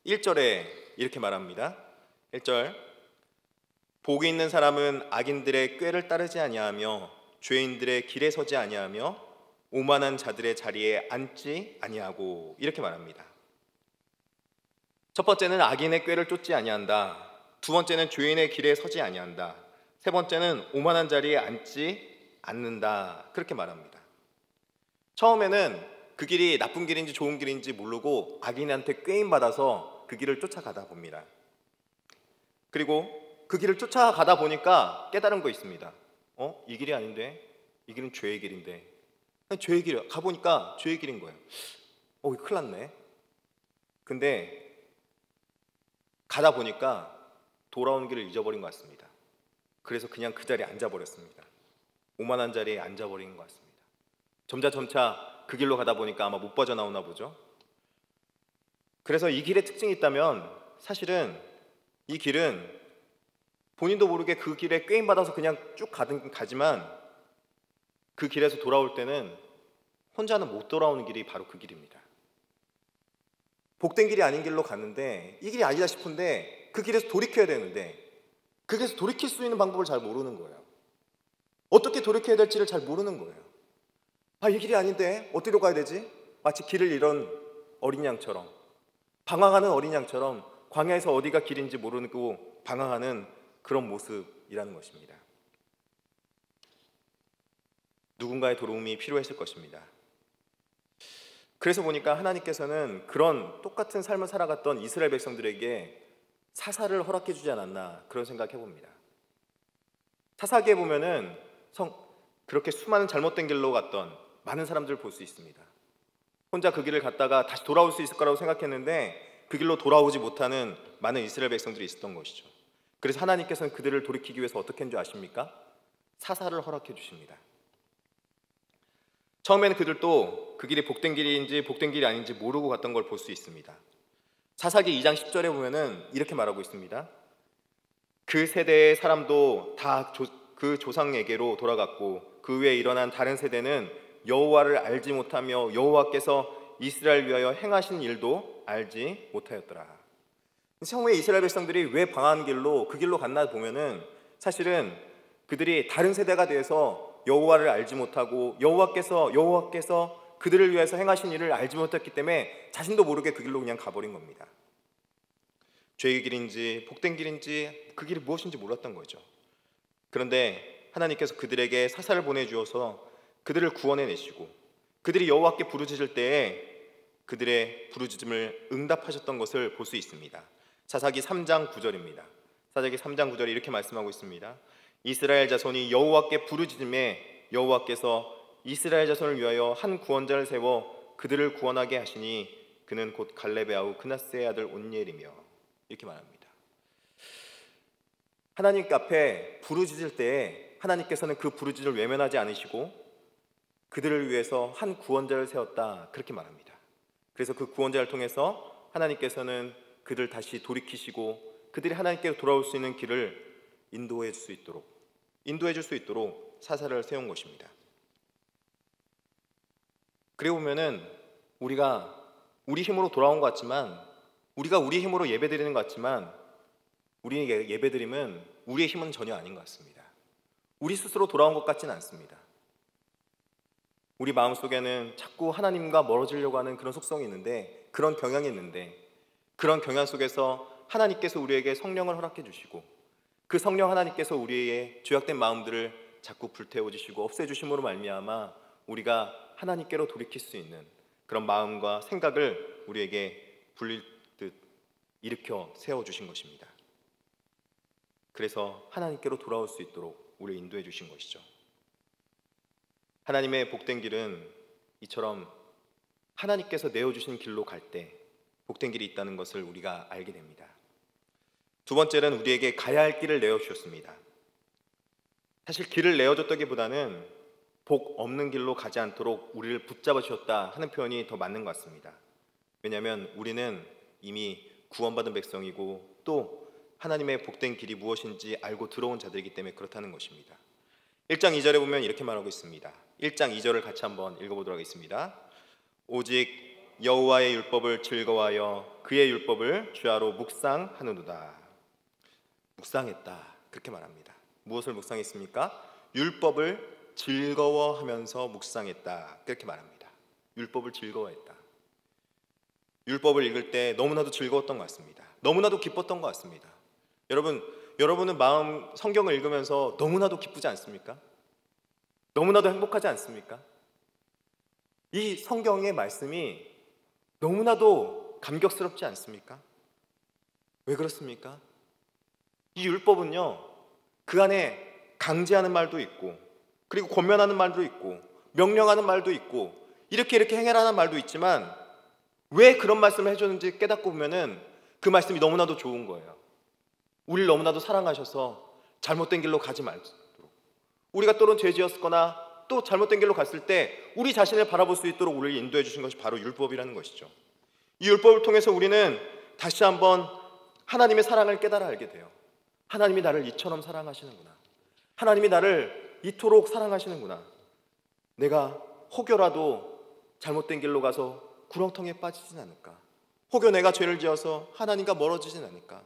Speaker 4: 1절에 이렇게 말합니다. 1절, 복이 있는 사람은 악인들의 꾀를 따르지 아니하며 죄인들의 길에 서지 아니하며 오만한 자들의 자리에 앉지 아니하고, 이렇게 말합니다. 첫 번째는 악인의 꾀를 쫓지 아니한다. 두 번째는 죄인의 길에 서지 아니한다. 세 번째는 오만한 자리에 앉지 않는다, 그렇게 말합니다. 처음에는 그 길이 나쁜 길인지 좋은 길인지 모르고 악인한테 꾀임받아서 그 길을 쫓아가다 봅니다. 그리고 그 길을 쫓아가다 보니까 깨달은 거 있습니다. 이 길이 아닌데, 이 길은 죄의 길인데, 죄의 길이야. 가보니까 죄의 길인 거예요. 이거 큰일 났네. 근데 가다 보니까 돌아오는 길을 잊어버린 것 같습니다. 그래서 그냥 그 자리에 앉아버렸습니다. 오만한 자리에 앉아버린 것 같습니다. 점차 그 길로 가다 보니까 아마 못 빠져나오나 보죠. 그래서 이 길의 특징이 있다면 사실은 이 길은 본인도 모르게 그 길에 꾀임받아서 그냥 쭉 가지만 그 길에서 돌아올 때는 혼자는 못 돌아오는 길이 바로 그 길입니다. 복된 길이 아닌 길로 갔는데 이 길이 아니다 싶은데 그 길에서 돌이켜야 되는데 그 길에서 돌이킬 수 있는 방법을 잘 모르는 거예요. 어떻게 돌이켜야 될지를 잘 모르는 거예요. 이 길이 아닌데 어디로 가야 되지? 마치 길을 잃은 어린 양처럼, 방황하는 어린 양처럼 광야에서 어디가 길인지 모르고 방황하는 그런 모습이라는 것입니다. 누군가의 도움이 필요했을 것입니다. 그래서 보니까 하나님께서는 그런 똑같은 삶을 살아갔던 이스라엘 백성들에게 사사를 허락해 주지 않았나, 그런 생각해 봅니다. 사사기에 보면은 그렇게 수많은 잘못된 길로 갔던 많은 사람들을 볼 수 있습니다. 혼자 그 길을 갔다가 다시 돌아올 수 있을 거라고 생각했는데 그 길로 돌아오지 못하는 많은 이스라엘 백성들이 있었던 것이죠. 그래서 하나님께서는 그들을 돌이키기 위해서 어떻게 했는 줄 아십니까? 사사를 허락해 주십니다. 처음에는 그들도 그 길이 복된 길인지 복된 길이 아닌지 모르고 갔던 걸 볼 수 있습니다. 사사기 2장 10절에 보면은 이렇게 말하고 있습니다. 그 세대의 사람도 다 그 조상에게로 돌아갔고 그 후에 일어난 다른 세대는 여호와를 알지 못하며 여호와께서 이스라엘 위하여 행하신 일도 알지 못하였더라. 처음에 이스라엘 백성들이 왜 방황한 길로 그 길로 갔나 보면은 사실은 그들이 다른 세대가 돼서 여호와를 알지 못하고 여호와께서 그들을 위해서 행하신 일을 알지 못했기 때문에 자신도 모르게 그 길로 그냥 가버린 겁니다. 죄의 길인지 복된 길인지 그 길이 무엇인지 몰랐던 거죠. 그런데 하나님께서 그들에게 사사를 보내주어서 그들을 구원해내시고 그들이 여호와께 부르짖을 때에 그들의 부르짖음을 응답하셨던 것을 볼 수 있습니다. 사사기 3장 9절입니다. 사사기 3장 9절에 이렇게 말씀하고 있습니다. 이스라엘 자손이 여호와께 부르짖음에 여호와께서 이스라엘 자손을 위하여 한 구원자를 세워 그들을 구원하게 하시니 그는 곧 갈렙의 아우 그나스의 아들 온니엘이며, 이렇게 말합니다. 하나님 앞에 부르짖을 때에 하나님께서는 그 부르짖음을 외면하지 않으시고 그들을 위해서 한 구원자를 세웠다, 그렇게 말합니다. 그래서 그 구원자를 통해서 하나님께서는 그들 다시 돌이키시고 그들이 하나님께로 돌아올 수 있는 길을 인도해 줄 수 있도록 사사를 세운 것입니다. 그래 보면은 우리가 우리 힘으로 돌아온 것 같지만, 우리가 우리 힘으로 예배드리는 것 같지만 우리의 예배드림은 우리의 힘은 전혀 아닌 것 같습니다. 우리 스스로 돌아온 것 같지는 않습니다. 우리 마음속에는 자꾸 하나님과 멀어지려고 하는 그런 속성이 있는데, 그런 경향이 있는데, 그런 경향 속에서 하나님께서 우리에게 성령을 허락해 주시고 그 성령 하나님께서 우리의 죄악된 마음들을 자꾸 불태워 주시고 없애 주심으로 말미암아 우리가 하나님께로 돌이킬 수 있는 그런 마음과 생각을 우리에게 불릴 듯 일으켜 세워 주신 것입니다. 그래서 하나님께로 돌아올 수 있도록 우리를 인도해 주신 것이죠. 하나님의 복된 길은 이처럼 하나님께서 내어주신 길로 갈 때 복된 길이 있다는 것을 우리가 알게 됩니다. 두 번째는 우리에게 가야 할 길을 내어주셨습니다. 사실 길을 내어줬다기보다는 복 없는 길로 가지 않도록 우리를 붙잡아 주셨다 하는 표현이 더 맞는 것 같습니다. 왜냐하면 우리는 이미 구원받은 백성이고 또 하나님의 복된 길이 무엇인지 알고 들어온 자들이기 때문에 그렇다는 것입니다. 1장 2절에 보면 이렇게 말하고 있습니다. 1장 2절을 같이 한번 읽어보도록 하겠습니다. 오직 여호와의 율법을 즐거워하여 그의 율법을 주야로 묵상하느도다. 묵상했다, 그렇게 말합니다. 무엇을 묵상했습니까? 율법을 즐거워하면서 묵상했다, 그렇게 말합니다. 율법을 즐거워했다. 율법을 읽을 때 너무나도 즐거웠던 것 같습니다. 너무나도 기뻤던 것 같습니다. 여러분은 마음 성경을 읽으면서 너무나도 기쁘지 않습니까? 너무나도 행복하지 않습니까? 이 성경의 말씀이 너무나도 감격스럽지 않습니까? 왜 그렇습니까? 이 율법은요, 그 안에 강제하는 말도 있고, 그리고 권면하는 말도 있고, 명령하는 말도 있고, 이렇게 행해라는 말도 있지만 왜 그런 말씀을 해줬는지 깨닫고 보면은 그 말씀이 너무나도 좋은 거예요. 우리를 너무나도 사랑하셔서 잘못된 길로 가지 말도록, 우리가 또는 죄 지었거나 또 잘못된 길로 갔을 때 우리 자신을 바라볼 수 있도록 우리를 인도해 주신 것이 바로 율법이라는 것이죠. 이 율법을 통해서 우리는 다시 한번 하나님의 사랑을 깨달아 알게 돼요. 하나님이 나를 이처럼 사랑하시는구나. 하나님이 나를 이토록 사랑하시는구나. 내가 혹여라도 잘못된 길로 가서 구렁텅이에 빠지진 않을까? 혹여 내가 죄를 지어서 하나님과 멀어지진 않을까?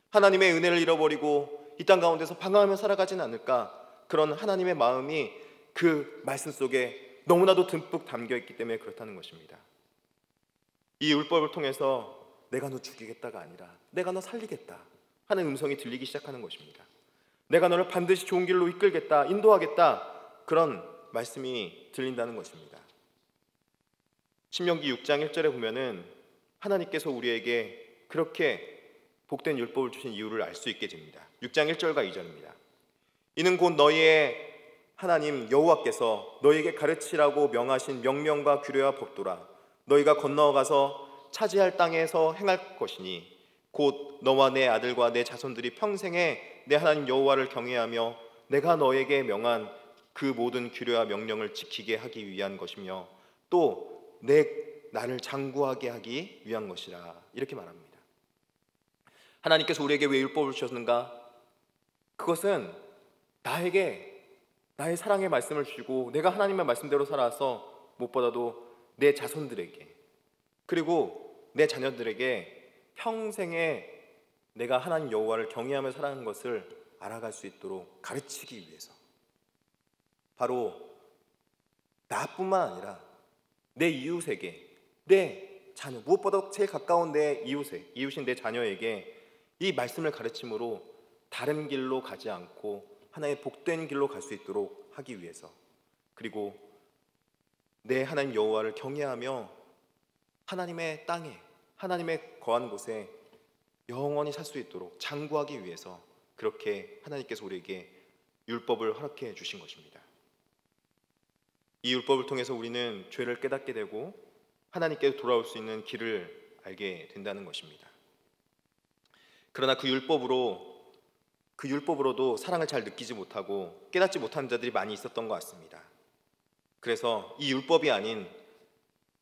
Speaker 4: 하나님의 은혜를 잃어버리고 이 땅 가운데서 방황하며 살아가진 않을까? 그런 하나님의 마음이 그 말씀 속에 너무나도 듬뿍 담겨있기 때문에 그렇다는 것입니다. 이 율법을 통해서 내가 너 죽이겠다가 아니라 내가 너 살리겠다 하는 음성이 들리기 시작하는 것입니다. 내가 너를 반드시 좋은 길로 이끌겠다, 인도하겠다, 그런 말씀이 들린다는 것입니다. 신명기 6장 1절에 보면은 하나님께서 우리에게 그렇게 복된 율법을 주신 이유를 알 수 있게 됩니다. 6장 1절과 2절입니다. 이는 곧 너희의 하나님 여호와께서 너희에게 가르치라고 명하신 명령과 규례와 법도라. 너희가 건너가서 차지할 땅에서 행할 것이니 곧 너와 내 아들과 내 자손들이 평생에 내 하나님 여호와를 경외하며 내가 너에게 명한 그 모든 규례와 명령을 지키게 하기 위한 것이며 또 나를 장구하게 하기 위한 것이라. 이렇게 말합니다. 하나님께서 우리에게 왜 율법을 주셨는가? 그것은 나에게 나의 사랑의 말씀을 주시고 내가 하나님의 말씀대로 살아서 무엇보다도 내 자손들에게 그리고 내 자녀들에게 평생에 내가 하나님 여호와를 경외하며 살아가는 것을 알아갈 수 있도록 가르치기 위해서, 바로 나뿐만 아니라 내 이웃에게, 내 자녀, 무엇보다 제일 가까운 내 이웃인 내 자녀에게 이 말씀을 가르침으로 다른 길로 가지 않고 하나의 복된 길로 갈 수 있도록 하기 위해서, 그리고 내 하나님 여호와를 경외하며 하나님의 땅에, 하나님의 거한 곳에 영원히 살 수 있도록 장구하기 위해서 그렇게 하나님께서 우리에게 율법을 허락해 주신 것입니다. 이 율법을 통해서 우리는 죄를 깨닫게 되고 하나님께로 돌아올 수 있는 길을 알게 된다는 것입니다. 그러나 그 율법으로도 사랑을 잘 느끼지 못하고 깨닫지 못하는 자들이 많이 있었던 것 같습니다. 그래서 이 율법이 아닌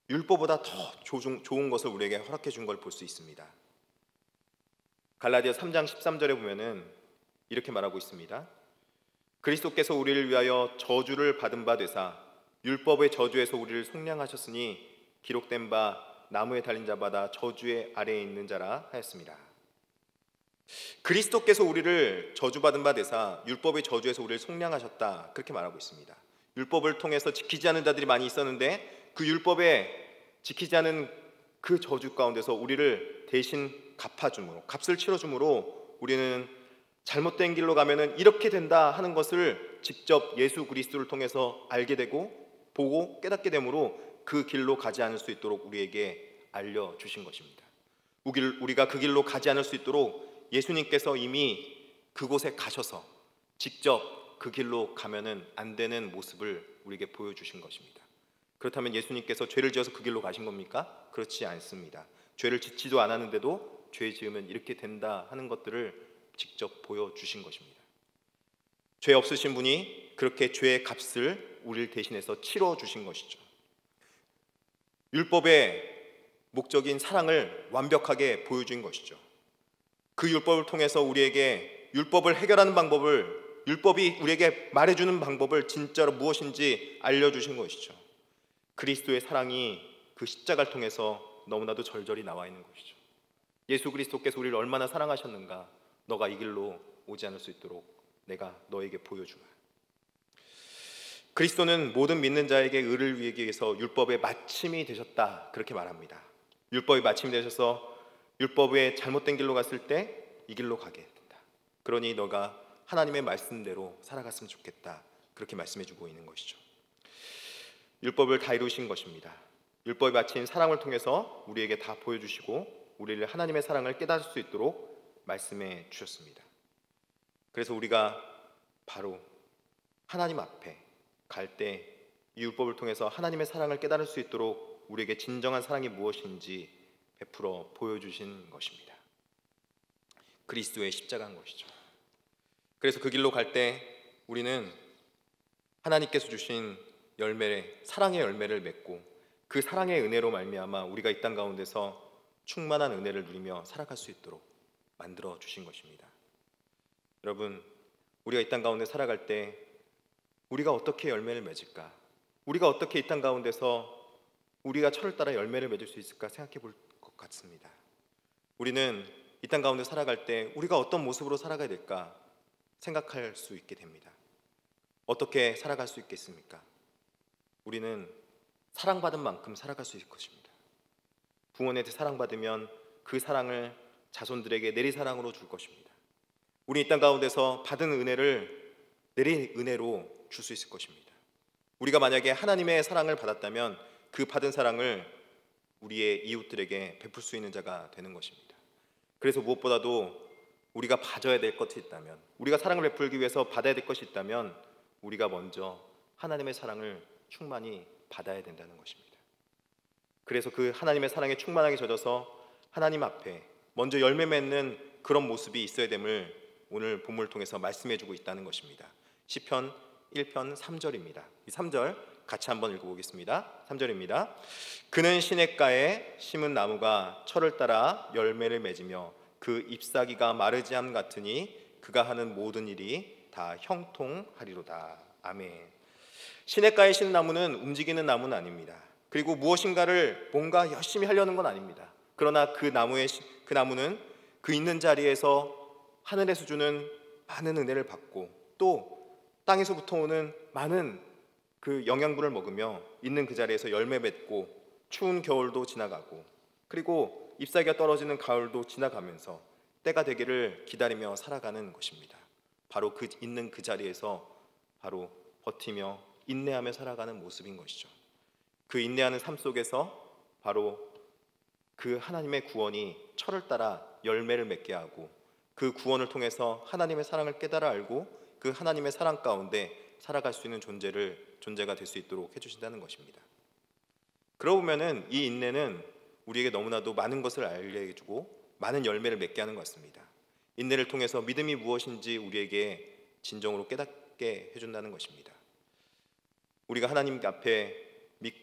Speaker 4: 율법보다 더 좋은 것을 우리에게 허락해 준 걸 볼 수 있습니다. 갈라디아 3장 13절에 보면은 이렇게 말하고 있습니다. 그리스도께서 우리를 위하여 저주를 받은 바 되사 율법의 저주에서 우리를 속량하셨으니 기록된 바 나무에 달린 자마다 저주의 아래에 있는 자라 하였습니다. 그리스도께서 우리를 저주받은 바 되사 율법의 저주에서 우리를 속량하셨다, 그렇게 말하고 있습니다. 율법을 통해서 지키지 않은 자들이 많이 있었는데 그 율법에 지키지 않은 그 저주 가운데서 우리를 대신 값을 치러줌으로 우리는 잘못된 길로 가면은 이렇게 된다 하는 것을 직접 예수 그리스도를 통해서 알게 되고 보고 깨닫게 되므로 그 길로 가지 않을 수 있도록 우리에게 알려주신 것입니다. 우리가 그 길로 가지 않을 수 있도록 예수님께서 이미 그곳에 가셔서 직접 그 길로 가면은 안 되는 모습을 우리에게 보여주신 것입니다. 그렇다면 예수님께서 죄를 지어서 그 길로 가신 겁니까? 그렇지 않습니다. 죄를 짓지도 않았는데도 죄 지으면 이렇게 된다 하는 것들을 직접 보여주신 것입니다. 죄 없으신 분이 그렇게 죄의 값을 우리를 대신해서 치러주신 것이죠. 율법의 목적인 사랑을 완벽하게 보여준 것이죠. 그 율법을 통해서 우리에게 율법을 해결하는 방법을, 율법이 우리에게 말해주는 방법을 진짜로 무엇인지 알려주신 것이죠. 그리스도의 사랑이 그 십자가를 통해서 너무나도 절절히 나와 있는 것이죠. 예수 그리스도께서 우리를 얼마나 사랑하셨는가, 너가 이 길로 오지 않을 수 있도록 내가 너에게 보여주마. 그리스도는 모든 믿는 자에게 의를 위하기 위해서 율법의 마침이 되셨다, 그렇게 말합니다. 율법이 마침이 되셔서 율법의 잘못된 길로 갔을 때 이 길로 가게 된다. 그러니 너가 하나님의 말씀대로 살아갔으면 좋겠다, 그렇게 말씀해주고 있는 것이죠. 율법을 다 이루신 것입니다. 율법이 마친 사랑을 통해서 우리에게 다 보여주시고 우리를 하나님의 사랑을 깨달을 수 있도록 말씀해 주셨습니다. 그래서 우리가 바로 하나님 앞에 갈 때 이 율법을 통해서 하나님의 사랑을 깨달을 수 있도록 우리에게 진정한 사랑이 무엇인지 베풀어 보여주신 것입니다. 그리스도의 십자가인 것이죠. 그래서 그 길로 갈 때 우리는 하나님께서 주신 열매, 사랑의 열매를 맺고 그 사랑의 은혜로 말미암아 우리가 이 땅 가운데서 충만한 은혜를 누리며 살아갈 수 있도록 만들어 주신 것입니다. 여러분, 우리가 이 땅 가운데 살아갈 때 우리가 어떻게 열매를 맺을까? 우리가 어떻게 이 땅 가운데서 우리가 철을 따라 열매를 맺을 수 있을까 생각해 볼 것 같습니다. 우리는 이 땅 가운데 살아갈 때 우리가 어떤 모습으로 살아가야 될까 생각할 수 있게 됩니다. 어떻게 살아갈 수 있겠습니까? 우리는 사랑받은 만큼 살아갈 수 있을 것입니다. 부모님한테 사랑받으면 그 사랑을 자손들에게 내리사랑으로 줄 것입니다. 우리 이 땅 가운데서 받은 은혜를 내리은혜로 줄 수 있을 것입니다. 우리가 만약에 하나님의 사랑을 받았다면 그 받은 사랑을 우리의 이웃들에게 베풀 수 있는 자가 되는 것입니다. 그래서 무엇보다도 우리가 받아야 될 것이 있다면, 우리가 사랑을 베풀기 위해서 받아야 될 것이 있다면 우리가 먼저 하나님의 사랑을 충만히 받아야 된다는 것입니다. 그래서 그 하나님의 사랑에 충만하게 젖어서 하나님 앞에 먼저 열매 맺는 그런 모습이 있어야 됨을 오늘 본문을 통해서 말씀해주고 있다는 것입니다. 시편 1편 3절입니다. 이 3절 같이 한번 읽어보겠습니다. 3절입니다. 그는 시냇가에 심은 나무가 철을 따라 열매를 맺으며 그 잎사귀가 마르지 않음 같으니 그가 하는 모든 일이 다 형통하리로다. 아멘. 시냇가에 심은 나무는 움직이는 나무는 아닙니다. 그리고 무엇인가를 뭔가 열심히 하려는 건 아닙니다. 그러나 그 나무는 그 있는 자리에서 하늘에서 주는 많은 은혜를 받고 또 땅에서부터 오는 많은 그 영양분을 먹으며 있는 그 자리에서 열매 맺고 추운 겨울도 지나가고 그리고 잎사귀가 떨어지는 가을도 지나가면서 때가 되기를 기다리며 살아가는 것입니다. 바로 그 있는 그 자리에서 바로 버티며 인내하며 살아가는 모습인 것이죠. 그 인내하는 삶 속에서 바로 그 하나님의 구원이 철을 따라 열매를 맺게 하고 그 구원을 통해서 하나님의 사랑을 깨달아 알고 그 하나님의 사랑 가운데 살아갈 수 있는 존재가 될 수 있도록 해주신다는 것입니다. 그러고 보면은 이 인내는 우리에게 너무나도 많은 것을 알게 해주고 많은 열매를 맺게 하는 것 같습니다. 인내를 통해서 믿음이 무엇인지 우리에게 진정으로 깨닫게 해준다는 것입니다. 우리가 하나님 앞에